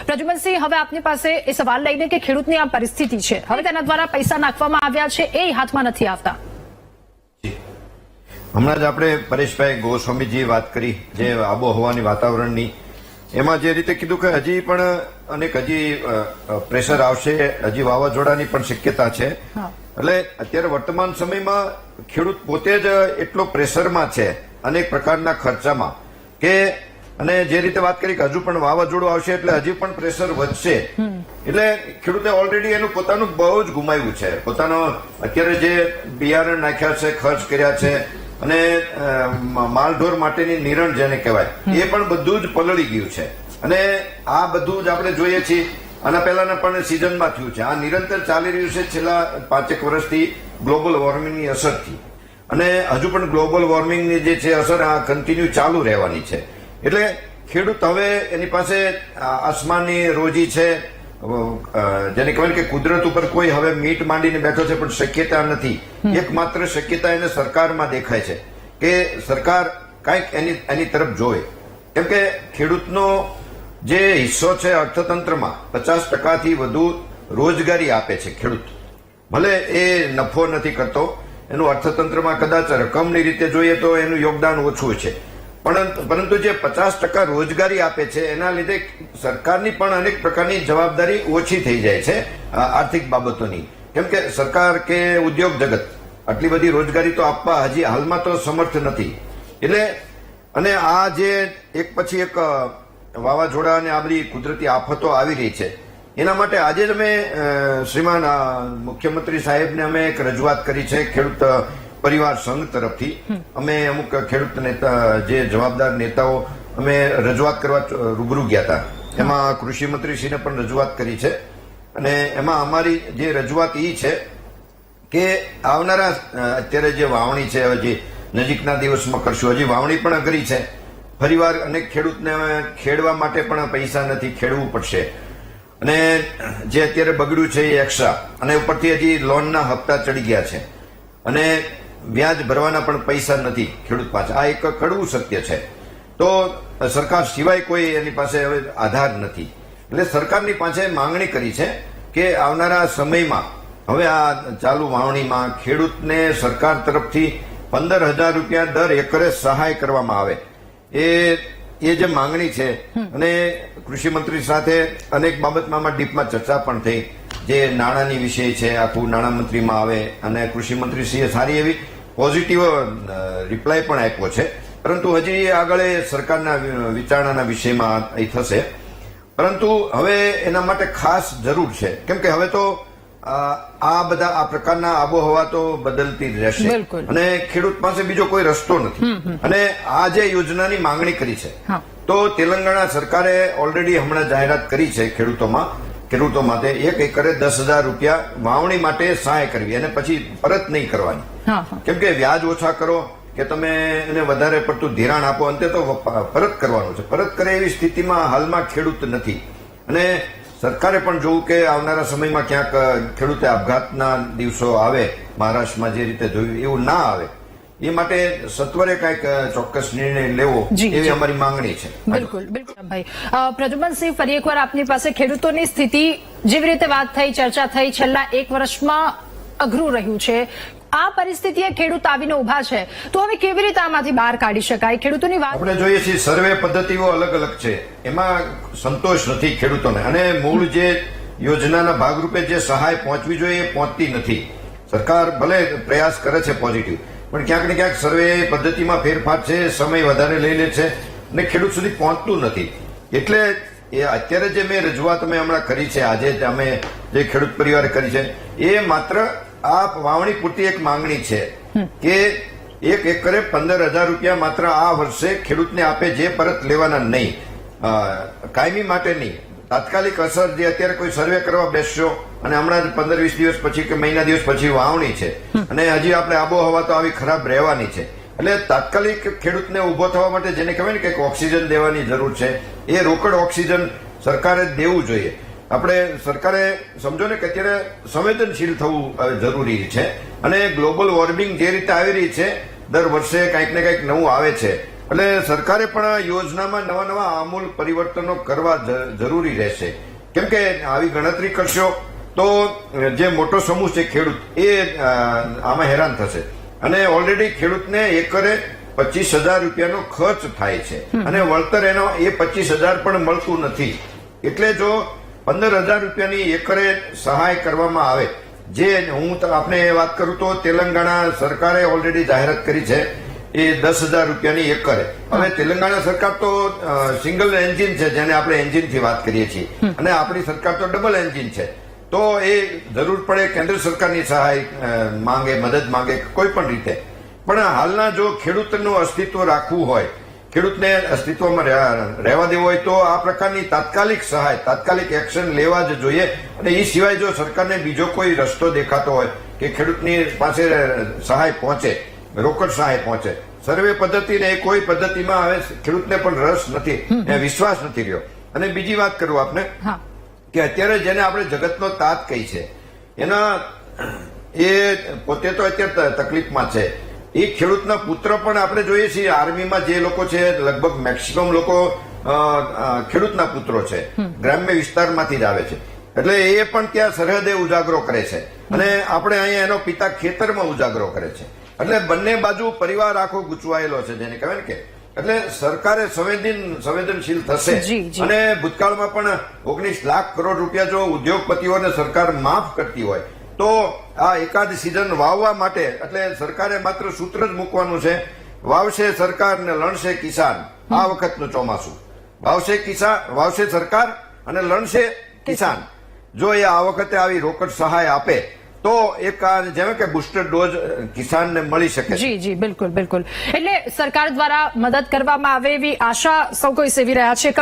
પ્રજ્વલસિંહ, હવે આપની પાસે એ સવાલ લઈને કે ખેડૂતની આ પરિસ્થિતિ છે, હવે તેના દ્વારા પૈસા નાખવામાં આવ્યા છે એ હાથમાં નથી આવતા. હમણાં જ આપણે પરેશભાઈ ગોસ્વામીજી વાત કરી જે આબોહવાની વાતાવરણની, એમાં જે રીતે કીધું કે હજી પણ અનેક પ્રેશર આવશે, હજી વાવાઝોડાની પણ શક્યતા છે. એટલે અત્યારે વર્તમાન સમયમાં ખેડૂત પોતે જ એટલો પ્રેશરમાં છે અનેક પ્રકારના ખર્ચામાં કે, અને જે રીતે વાત કરી કે હજુ પણ વાવાઝોડું આવશે એટલે હજી પણ પ્રેશર વધશે. એટલે ખેડૂતે ઓલરેડી એનું પોતાનું બહુ જ ગુમાવ્યું છે. પોતાનો અત્યારે જે બિયારણ નાખ્યા છે, ખર્ચ કર્યા છે, અને માલઢોર માટેની નિરણ જેને કહેવાય એ પણ બધું જ પલળી ગયું છે. અને આ બધું જ આપણે જોઈએ છીએ. આના પહેલાના પણ સિઝનમાં થયું છે. આ નિરંતર ચાલી રહ્યું છે છેલ્લા 5 વર્ષથી ગ્લોબલ વોર્મિંગની અસરથી, અને હજુ પણ ગ્લોબલ વોર્મિંગની જે છે અસર આ કન્ટિન્યુ ચાલુ રહેવાની છે. એટલે ખેડૂત હવે એની પાસે આસમાનની રોજી છે, જેને કહેવાય કે કુદરત ઉપર કોઈ હવે મીટ માંડીને બેઠો છે, પણ શક્યતા નથી. એકમાત્ર શક્યતા એને સરકારમાં દેખાય છે કે સરકાર કંઈક એની તરફ જોવે. કેમ કે ખેડૂતનો જે હિસ્સો છે અર્થતંત્રમાં 50%થી વધુ રોજગારી આપે છે ખેડૂત. ભલે એ નફો નથી કરતો, એનું અર્થતંત્રમાં કદાચ રકમની રીતે જોઈએ તો એનું યોગદાન ઓછું છે, પરંતુ જે 50% રોજગારી આપે છે એના લીધે સરકારની પણ અનેક પ્રકારની જવાબદારી ઓછી થઈ જાય છે આર્થિક બાબતોની. કેમ કે સરકાર કે ઉદ્યોગ જગત આટલી બધી રોજગારી તો આપવા હજી હાલમાં તો સમર્થ નથી. એટલે અને આ જે એક પછી એક વાવાઝોડા અને આ બધી કુદરતી આફતો આવી રહી છે, એના માટે આજે જ અમે શ્રીમાન મુખ્યમંત્રી સાહેબને અમે એક રજૂઆત કરી છે. ખેડૂત પરિવાર સંઘ તરફથી અમે અમુક ખેડૂત નેતા, જે જવાબદાર નેતાઓ, અમે રજૂઆત કરવા રૂબરૂ ગયા હતા. એમાં કૃષિ મંત્રીશ્રીને પણ રજૂઆત કરી છે. અને એમાં અમારી જે રજૂઆત એ છે કે આવનારા અત્યારે જે વાવણી છે, હજી નજીકના દિવસમાં કરશું. હજી વાવણી પણ અઘરી છે. ફરીવાર અનેક ખેડૂતને ખેડવા માટે પણ પૈસા નથી, ખેડવું પડશે. અને જે અત્યારે બગડ્યું છે એ એક્સ્ટ્રા, અને ઉપરથી હજી લોનના હપ્તા ચડી ગયા છે, અને વ્યાજ ભરવાના પણ પૈસા નથી ખેડૂત પાસે. આ એક કડવું સત્ય છે. તો સરકાર સિવાય કોઈ એની પાસે હવે આધાર નથી. એટલે સરકારની પાસે માંગણી કરી છે કે આવનારા સમયમાં હવે આ ચાલુ વાવણીમાં ખેડૂતને સરકાર તરફથી 15,000 રૂપિયા દર એકરે સહાય કરવામાં આવે. એ જે માંગણી છે, અને કૃષિ મંત્રી સાથે અનેક બાબતમાં ડીપમાં ચર્ચા પણ થઈ. જે નાણાંની વિષય છે, આખું નાણામંત્રીમાં આવે, અને કૃષિ મંત્રીશ્રીએ સારી એવી પોઝિટિવ રિપ્લાય પણ આપ્યો છે. પરંતુ હજી આગળ સરકારના વિચારણાના વિષયમાં એ થશે. પરંતુ હવે એના માટે ખાસ જરૂર છે. કેમ કે હવે તો આ પ્રકારના આબોહવા તો બદલતી જ રહેશે, અને ખેડૂત પાસે બીજો કોઈ રસ્તો નથી. અને આ જે યોજનાની માંગણી કરી છે, તો તેલંગાણા સરકારે ઓલરેડી હમણાં જાહેરાત કરી છે ખેડૂતો માટે 1 એકરે 10,000 રૂપિયા વાવણી માટે સહાય કરવી, અને પછી પરત નહીં કરવાની. કેમ કે વ્યાજ ઓછા કરો કે તમે એને વધારે પડતું ધિરાણ આપો, અંતે તો પરત કરવાનું છે. પરત કરે એવી સ્થિતિમાં હાલમાં ખેડૂત નથી. અને સરકારે પણ જોવું કે આવનારા સમયમાં ક્યાંક ખેડૂતે આપઘાતના દિવસો આવે, મહારાષ્ટ્રમાં જે રીતે જોયું એવું ના આવે, એ માટે સત્વરે કંઈક ચોક્કસ નિર્ણય લેવો એવી અમારી માંગણી છે. બિલકુલ ભાઈ. પ્રજ્વલસિંહ, ફરી એકવાર આપની પાસે ખેડૂતોની સ્થિતિ જેવી રીતે વાત થઈ, ચર્ચા થઈ, છેલ્લા 1 વર્ષમાં અઘરું રહ્યું છે. આ પરિસ્થિતિએ ખેડૂત આવીને ઉભા છે, તો હવે કેવી રીતે આમાંથી બહાર કાઢી શકાય? ખેડૂતોની વાત આપણે જોઈએ છીએ, સર્વે પદ્ધતિઓ અલગ અલગ છે, એમાં સંતોષ નથી ખેડૂતોને. અને મૂળ જે યોજનાના ભાગરૂપે જે સહાય પહોંચવી જોઈએ એ પહોંચતી નથી. સરકાર ભલે પ્રયાસ કરે છે પોઝિટિવ, પણ ક્યાંક ને ક્યાંક સર્વે પદ્ધતિમાં ફેરફાર છે, સમય વધારે લઈ લે છે, અને ખેડૂત સુધી પહોંચતું નથી. એટલે એ અત્યારે જે મેં રજૂઆત હમણાં કરી છે, આજે અમે જે ખેડૂત પરિવારે કરી છે, એ માત્ર આ વાવણી પૂરતી એક માંગણી છે કે 1 એકરે 15,000 રૂપિયા માત્ર આ વર્ષે ખેડૂતને આપે, જે પરત લેવાના નહીં, કાયમી માટે નહીં. તાત્કાલિક અસર જે અત્યારે કોઈ સર્વે કરવા બેસશો, અને હમણાં જ 15-20 દિવસ પછી કે મહિના દિવસ પછી વાવણી છે, અને હજી આપણે આબોહવા તો આવી ખરાબ રહેવાની છે. એટલે તાત્કાલિક ખેડૂતને ઉભો થવા માટે જેને કહેવાય ને કે ઓક્સિજન દેવાની જરૂર છે, એ રોકડ ઓક્સિજન સરકારે દેવું જોઈએ. આપણે સરકારે સમજો ને કે અત્યારે સંવેદનશીલ થવું જરૂરી છે. અને ગ્લોબલ વોર્મિંગ જે રીતે આવી રહી છે, દર વર્ષે કંઈક ને કંઈક નવું આવે છે. એટલે સરકારે પણ આ યોજનામાં નવા નવા આમૂલ પરિવર્તનો કરવા જરૂરી રહેશે. કેમ કે આવી ગણતરી કરશો તો જે મોટો સમૂહ છે ખેડૂત એ આમાં હેરાન થશે. અને ઓલરેડી ખેડૂતને એકરે 25,000 રૂપિયાનો ખર્ચ થાય છે અને વળતર એનો એ 25,000 પણ મળતું નથી. એટલે જો 15,000 રૂપિયાની એકરે સહાય કરવામાં આવે, જે હું આપને વાત કરું તો તેલંગાણા સરકારે ઓલરેડી જાહેરાત કરી છે એ 10,000 રૂપિયાની એકરે. હવે તેલંગાણા સરકાર તો સિંગલ એન્જિન છે, જેને આપણે એન્જિનથી વાત કરીએ છીએ, અને આપણી સરકાર તો ડબલ એન્જિન છે. તો એ જરૂર પડે કેન્દ્ર સરકારની સહાય માંગે, મદદ માંગે કોઈ પણ રીતે. પણ હાલના જો ખેડૂતનું અસ્તિત્વ રાખવું હોય, ખેડૂતને અસ્તિત્વમાં રહેવા દેવું હોય તો આ પ્રકારની તાત્કાલિક સહાય, તાત્કાલિક એક્શન લેવા જ જોઈએ. અને એ સિવાય જો સરકારને બીજો કોઈ રસ્તો દેખાતો હોય કે ખેડૂતની પાસે સહાય પહોંચે, રોકડ સહાય પહોંચે, સર્વે પદ્ધતિ ને કોઈ પદ્ધતિમાં હવે ખેડૂતને પણ રસ નથી, વિશ્વાસ નથી રહ્યો. અને બીજી વાત કરું આપને કે અત્યારે જેને આપણે જગતનો તાત કહી છે, એના એ પોતે તો અત્યારે તકલીફમાં છે. એ ખેડૂતના પુત્ર પણ આપણે જોઈએ છીએ આર્મીમાં જે લોકો છે, લગભગ મેક્સિમમ લોકો ખેડૂતના પુત્રો છે, ગ્રામ્ય વિસ્તારમાંથી જ આવે છે. એટલે એ પણ ત્યાં સરહદે ઉજાગરો કરે છે અને આપણે અહીંયા એનો પિતા ખેતરમાં ઉજાગરો કરે છે. એટલે બંને બાજુ પરિવાર આખો ગૂંચવાયેલો છે, જેને કહેવાય ને કે. એટલે સરકારે સંવેદનશીલ થશે. અને ભૂતકાળમાં પણ 19 લાખ કરોડ રૂપિયા જો ઉદ્યોગપતિઓને સરકાર માફ કરતી હોય તો આ એકાદ સિઝન વાવવા માટે, એટલે સરકારે માત્ર સૂત્ર જ મૂકવાનું છે, વાવશે સરકાર ને લણશે કિસાન. આ વખતનું ચોમાસું વાવશે સરકાર અને લણશે કિસાન. જો એ આ વખતે આવી રોકડ સહાય આપે તો એક જેમ કે બુસ્ટર ડોઝ કિસાનને મળી શકે. જી બિલકુલ. એટલે સરકાર દ્વારા મદદ કરવામાં આવે એવી આશા સૌ કોઈ સેવી રહ્યા છે.